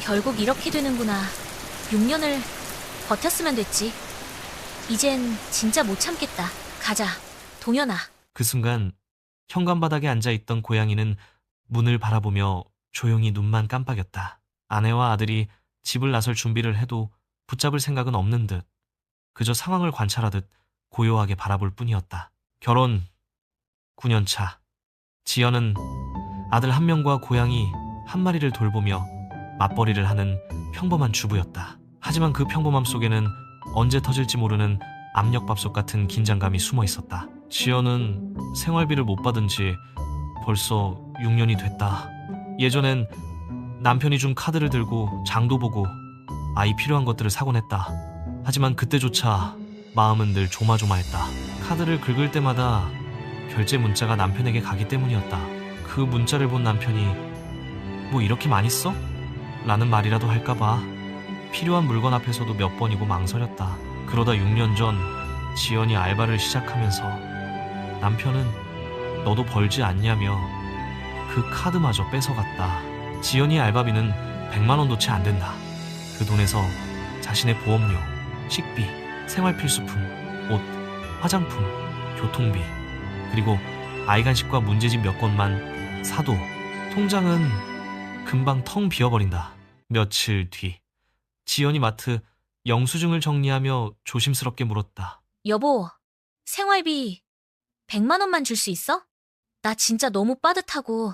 결국 이렇게 되는구나. 6년을 버텼으면 됐지. 이젠 진짜 못 참겠다. 가자, 동현아. 그 순간 현관바닥에 앉아있던 고양이는 문을 바라보며 조용히 눈만 깜빡였다. 아내와 아들이 집을 나설 준비를 해도 붙잡을 생각은 없는 듯 그저 상황을 관찰하듯 고요하게 바라볼 뿐이었다. 결혼 9년 차. 지연은 아들 한 명과 고양이 한 마리를 돌보며 맞벌이를 하는 평범한 주부였다. 하지만 그 평범함 속에는 언제 터질지 모르는 압력밥솥 같은 긴장감이 숨어 있었다. 지연은 생활비를 못 받은 지 벌써 6년이 됐다. 예전엔 남편이 준 카드를 들고 장도 보고 아이 필요한 것들을 사곤 했다. 하지만 그때조차 마음은 늘 조마조마했다. 카드를 긁을 때마다 결제 문자가 남편에게 가기 때문이었다. 그 문자를 본 남편이 뭐 이렇게 많이 써? 라는 말이라도 할까봐 필요한 물건 앞에서도 몇 번이고 망설였다. 그러다 6년 전 지연이 알바를 시작하면서 남편은 너도 벌지 않냐며 그 카드마저 뺏어갔다. 지연이 알바비는 100만 원도 채 안 된다. 그 돈에서 자신의 보험료, 식비, 생활필수품, 옷, 화장품, 교통비, 그리고 아이 간식과 문제집 몇 권만 사도 통장은 금방 텅 비어버린다. 며칠 뒤 지연이 마트 영수증을 정리하며 조심스럽게 물었다. 여보, 생활비 100만 원만 줄 수 있어? 나 진짜 너무 빠듯하고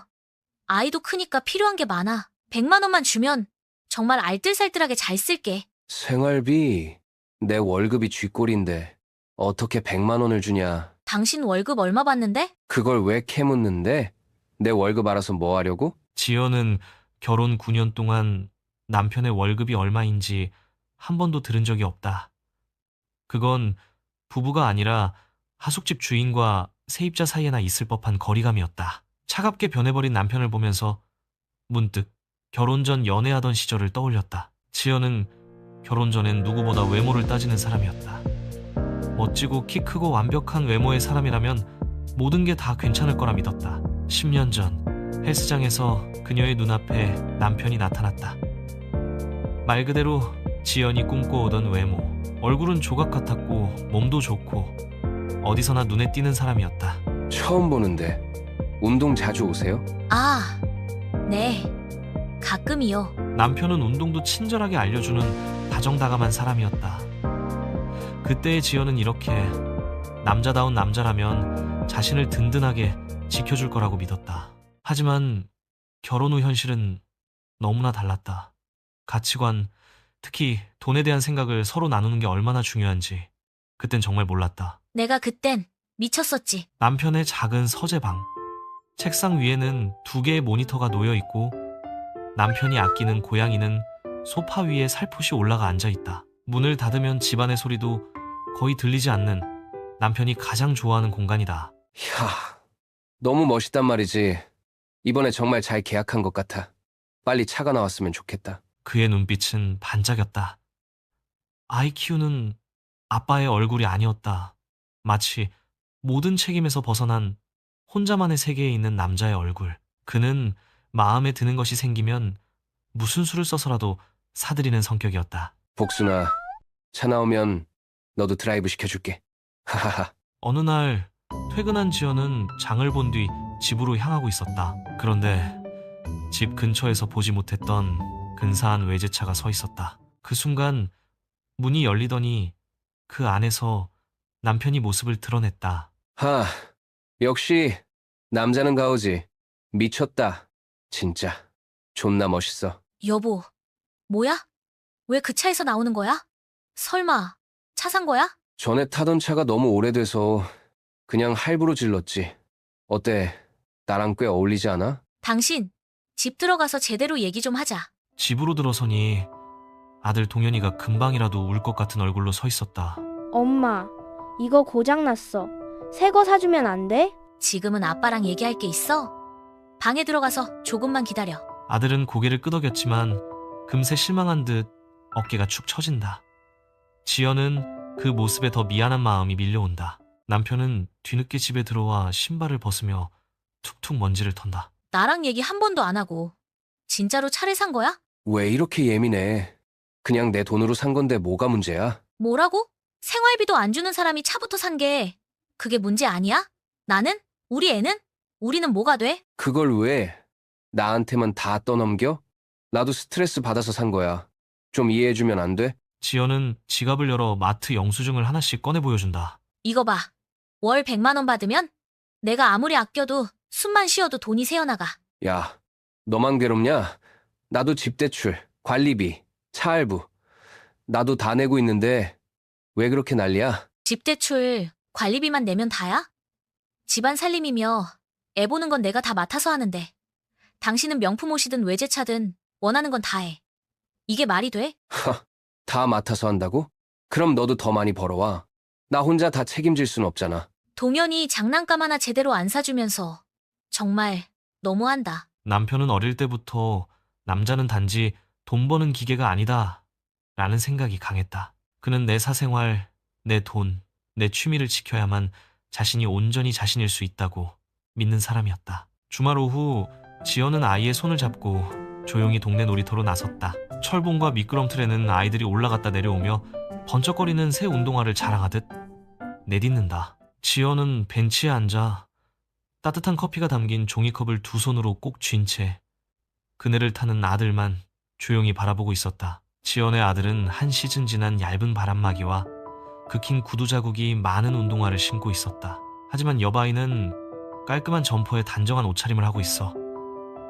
아이도 크니까 필요한 게 많아. 100만 원만 주면 정말 알뜰살뜰하게 잘 쓸게. 생활비, 내 월급이 쥐꼴인데 어떻게 100만 원을 주냐. 당신 월급 얼마 받는데? 그걸 왜 캐묻는데? 내 월급 알아서 뭐 하려고? 지연은 결혼 9년 동안 남편의 월급이 얼마인지 한 번도 들은 적이 없다. 그건 부부가 아니라 하숙집 주인과 세입자 사이에나 있을 법한 거리감이었다. 차갑게 변해버린 남편을 보면서 문득 결혼 전 연애하던 시절을 떠올렸다. 지연은 결혼 전엔 누구보다 외모를 따지는 사람이었다. 멋지고 키 크고 완벽한 외모의 사람이라면 모든 게 다 괜찮을 거라 믿었다. 10년 전 헬스장에서 그녀의 눈앞에 남편이 나타났다. 말 그대로 지연이 꿈꿔오던 외모. 얼굴은 조각 같았고 몸도 좋고 어디서나 눈에 띄는 사람이었다. 처음 보는데 운동 자주 오세요? 아, 네. 가끔이요. 남편은 운동도 친절하게 알려주는 다정다감한 사람이었다. 그때의 지연은 이렇게 남자다운 남자라면 자신을 든든하게 지켜줄 거라고 믿었다. 하지만 결혼 후 현실은 너무나 달랐다. 가치관, 특히 돈에 대한 생각을 서로 나누는 게 얼마나 중요한지 그땐 정말 몰랐다. 내가 그땐 미쳤었지. 남편의 작은 서재방. 책상 위에는 2개의 모니터가 놓여 있고 남편이 아끼는 고양이는 소파 위에 살포시 올라가 앉아 있다. 문을 닫으면 집안의 소리도 거의 들리지 않는 남편이 가장 좋아하는 공간이다. 이야, 너무 멋있단 말이지. 이번에 정말 잘 계약한 것 같아. 빨리 차가 나왔으면 좋겠다. 그의 눈빛은 반짝였다. 아이 키우는 아빠의 얼굴이 아니었다. 마치 모든 책임에서 벗어난 혼자만의 세계에 있는 남자의 얼굴. 그는 마음에 드는 것이 생기면 무슨 수를 써서라도 사들이는 성격이었다. 복순아, 차 나오면 너도 드라이브 시켜줄게. 하하하. 어느 날 퇴근한 지연은 장을 본 뒤 집으로 향하고 있었다. 그런데 집 근처에서 보지 못했던 근사한 외제차가 서 있었다. 그 순간 문이 열리더니 그 안에서 남편이 모습을 드러냈다. 하, 역시 남자는 가오지. 미쳤다. 진짜 존나 멋있어. 여보, 뭐야? 왜 그 차에서 나오는 거야? 설마 차 산 거야? 전에 타던 차가 너무 오래돼서 그냥 할부로 질렀지. 어때? 나랑 꽤 어울리지 않아? 당신, 집 들어가서 제대로 얘기 좀 하자. 집으로 들어서니 아들 동현이가 금방이라도 울 것 같은 얼굴로 서 있었다. 엄마, 이거 고장났어. 새 거 사주면 안 돼? 지금은 아빠랑 얘기할 게 있어. 방에 들어가서 조금만 기다려. 아들은 고개를 끄덕였지만 금세 실망한 듯 어깨가 축 처진다. 지연은 그 모습에 더 미안한 마음이 밀려온다. 남편은 뒤늦게 집에 들어와 신발을 벗으며 툭툭 먼지를 턴다. 나랑 얘기 한 번도 안 하고 진짜로 차를 산 거야? 왜 이렇게 예민해? 그냥 내 돈으로 산 건데 뭐가 문제야? 뭐라고? 생활비도 안 주는 사람이 차부터 산 게 그게 문제 아니야? 나는? 우리 애는? 우리는 뭐가 돼? 그걸 왜 나한테만 다 떠넘겨? 나도 스트레스 받아서 산 거야. 좀 이해해주면 안 돼? 지연은 지갑을 열어 마트 영수증을 하나씩 꺼내 보여준다. 이거 봐. 월 100만 원 받으면 내가 아무리 아껴도 숨만 쉬어도 돈이 새어나가. 야, 너만 괴롭냐? 나도 집 대출, 관리비, 차 할부. 나도 다 내고 있는데 왜 그렇게 난리야? 집 대출, 관리비만 내면 다야? 집안 살림이며 애 보는 건 내가 다 맡아서 하는데 당신은 명품 옷이든 외제차든 원하는 건 다 해. 이게 말이 돼? 다 맡아서 한다고? 그럼 너도 더 많이 벌어와. 나 혼자 다 책임질 순 없잖아. 동현이 장난감 하나 제대로 안 사주면서 정말 너무한다. 남편은 어릴 때부터 남자는 단지 돈 버는 기계가 아니다 라는 생각이 강했다. 그는 내 사생활, 내 돈, 내 취미를 지켜야만 자신이 온전히 자신일 수 있다고 믿는 사람이었다. 주말 오후 지연은 아이의 손을 잡고 조용히 동네 놀이터로 나섰다. 철봉과 미끄럼틀에는 아이들이 올라갔다 내려오며 번쩍거리는 새 운동화를 자랑하듯 내딛는다. 지연은 벤치에 앉아 따뜻한 커피가 담긴 종이컵을 두 손으로 꼭 쥔 채 그네를 타는 아들만 조용히 바라보고 있었다. 지연의 아들은 한 시즌 지난 얇은 바람막이와 긁힌 구두 자국이 많은 운동화를 신고 있었다. 하지만 여바이는 깔끔한 점퍼에 단정한 옷차림을 하고 있어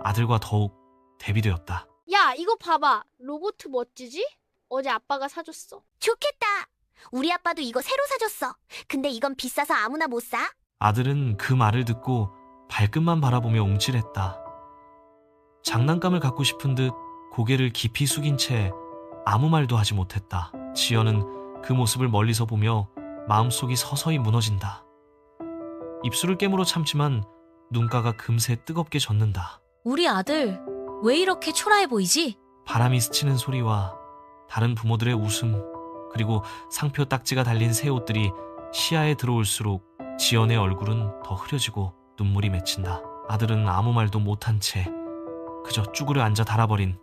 아들과 더욱 대비되었다. 야, 이거 봐봐. 로봇 멋지지? 어제 아빠가 사줬어. 좋겠다. 우리 아빠도 이거 새로 사줬어. 근데 이건 비싸서 아무나 못 사. 아들은 그 말을 듣고 발끝만 바라보며 움찔했다. 장난감을 갖고 싶은 듯 고개를 깊이 숙인 채 아무 말도 하지 못했다. 지연은 그 모습을 멀리서 보며 마음속이 서서히 무너진다. 입술을 깨물어 참지만 눈가가 금세 뜨겁게 젖는다. 우리 아들 왜 이렇게 초라해 보이지? 바람이 스치는 소리와 다른 부모들의 웃음, 그리고 상표 딱지가 달린 새 옷들이 시야에 들어올수록 지연의 얼굴은 더 흐려지고 눈물이 맺힌다. 아들은 아무 말도 못한 채 그저 쭈그려 앉아 달아버린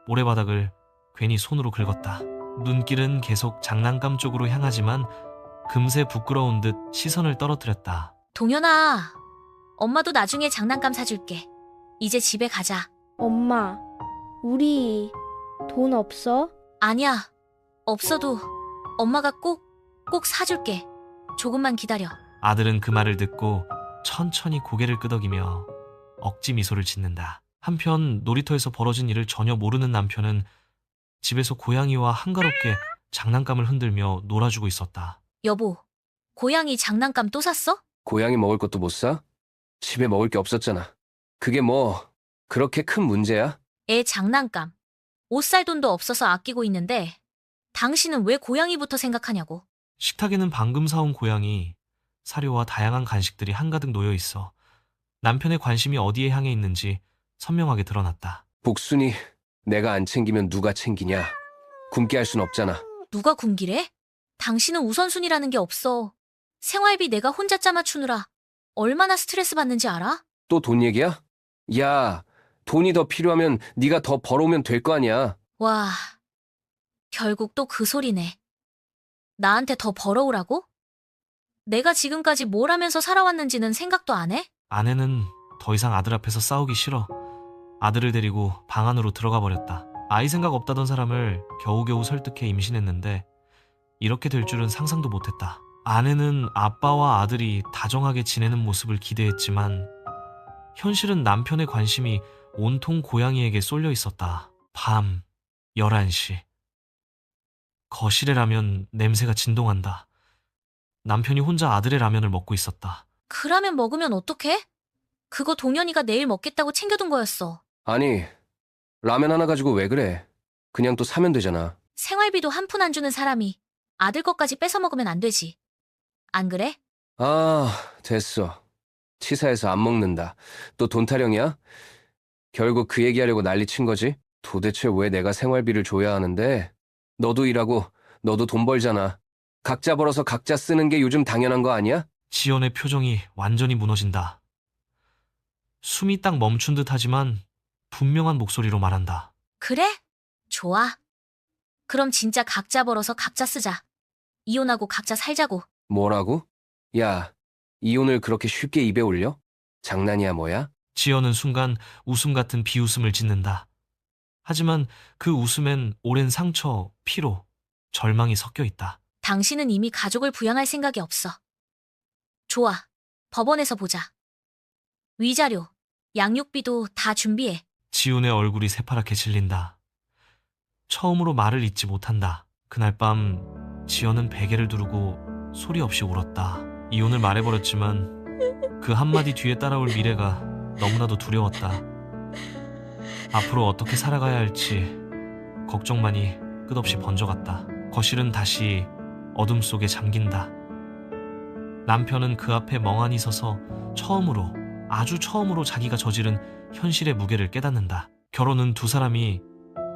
모래바닥을 괜히 손으로 긁었다. 눈길은 계속 장난감 쪽으로 향하지만 금세 부끄러운 듯 시선을 떨어뜨렸다. 동현아, 엄마도 나중에 장난감 사줄게. 이제 집에 가자. 엄마, 우리 돈 없어? 아니야, 없어도 엄마가 꼭 사줄게. 조금만 기다려. 아들은 그 말을 듣고 천천히 고개를 끄덕이며 억지 미소를 짓는다. 한편 놀이터에서 벌어진 일을 전혀 모르는 남편은 집에서 고양이와 한가롭게 장난감을 흔들며 놀아주고 있었다. 여보, 고양이 장난감 또 샀어? 고양이 먹을 것도 못 사? 집에 먹을 게 없었잖아. 그게 뭐 그렇게 큰 문제야? 애 장난감. 옷 살 돈도 없어서 아끼고 있는데 당신은 왜 고양이부터 생각하냐고. 식탁에는 방금 사온 고양이, 사료와 다양한 간식들이 한가득 놓여 있어 남편의 관심이 어디에 향해 있는지 선명하게 드러났다. 복순이 내가 안 챙기면 누가 챙기냐? 굶게 할 순 없잖아. 누가 굶기래? 당신은 우선순위라는 게 없어. 생활비 내가 혼자 짜맞추느라 얼마나 스트레스 받는지 알아? 또 돈 얘기야? 야, 돈이 더 필요하면 네가 더 벌어오면 될 거 아니야. 와, 결국 또 그 소리네. 나한테 더 벌어오라고? 내가 지금까지 뭘 하면서 살아왔는지는 생각도 안 해? 아내는 더 이상 아들 앞에서 싸우기 싫어 아들을 데리고 방 안으로 들어가 버렸다. 아이 생각 없다던 사람을 겨우겨우 설득해 임신했는데 이렇게 될 줄은 상상도 못했다. 아내는 아빠와 아들이 다정하게 지내는 모습을 기대했지만 현실은 남편의 관심이 온통 고양이에게 쏠려 있었다. 밤 11시. 거실의 라면 냄새가 진동한다. 남편이 혼자 아들의 라면을 먹고 있었다. 그 라면 먹으면 어떡해? 그거 동현이가 내일 먹겠다고 챙겨둔 거였어. 아니, 라면 하나 가지고 왜 그래? 그냥 또 사면 되잖아. 생활비도 한 푼 안 주는 사람이 아들 것까지 뺏어 먹으면 안 되지. 안 그래? 아, 됐어. 치사해서 안 먹는다. 또 돈 타령이야? 결국 그 얘기하려고 난리친 거지? 도대체 왜 내가 생활비를 줘야 하는데? 너도 일하고 너도 돈 벌잖아. 각자 벌어서 각자 쓰는 게 요즘 당연한 거 아니야? 지연의 표정이 완전히 무너진다. 숨이 딱 멈춘 듯 하지만 분명한 목소리로 말한다. 그래? 좋아. 그럼 진짜 각자 벌어서 각자 쓰자. 이혼하고 각자 살자고. 뭐라고? 야, 이혼을 그렇게 쉽게 입에 올려? 장난이야 뭐야? 지연은 순간 웃음 같은 비웃음을 짓는다. 하지만 그 웃음엔 오랜 상처, 피로, 절망이 섞여 있다. 당신은 이미 가족을 부양할 생각이 없어. 좋아. 법원에서 보자. 위자료, 양육비도 다 준비해. 지훈의 얼굴이 새파랗게 질린다. 처음으로 말을 잇지 못한다. 그날 밤 지연은 베개를 두르고 소리 없이 울었다. 이혼을 말해버렸지만 그 한마디 뒤에 따라올 미래가 너무나도 두려웠다. 앞으로 어떻게 살아가야 할지 걱정만이 끝없이 번져갔다. 거실은 다시 어둠 속에 잠긴다. 남편은 그 앞에 멍하니 서서 처음으로, 아주 처음으로 자기가 저지른 현실의 무게를 깨닫는다. 결혼은 두 사람이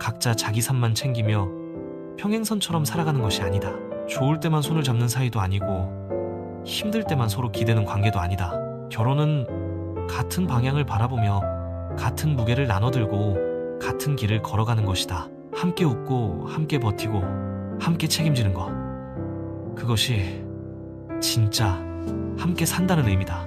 각자 자기 삶만 챙기며 평행선처럼 살아가는 것이 아니다. 좋을 때만 손을 잡는 사이도 아니고 힘들 때만 서로 기대는 관계도 아니다. 결혼은 같은 방향을 바라보며 같은 무게를 나눠들고 같은 길을 걸어가는 것이다. 함께 웃고 함께 버티고 함께 책임지는 것. 그것이 진짜 함께 산다는 의미다.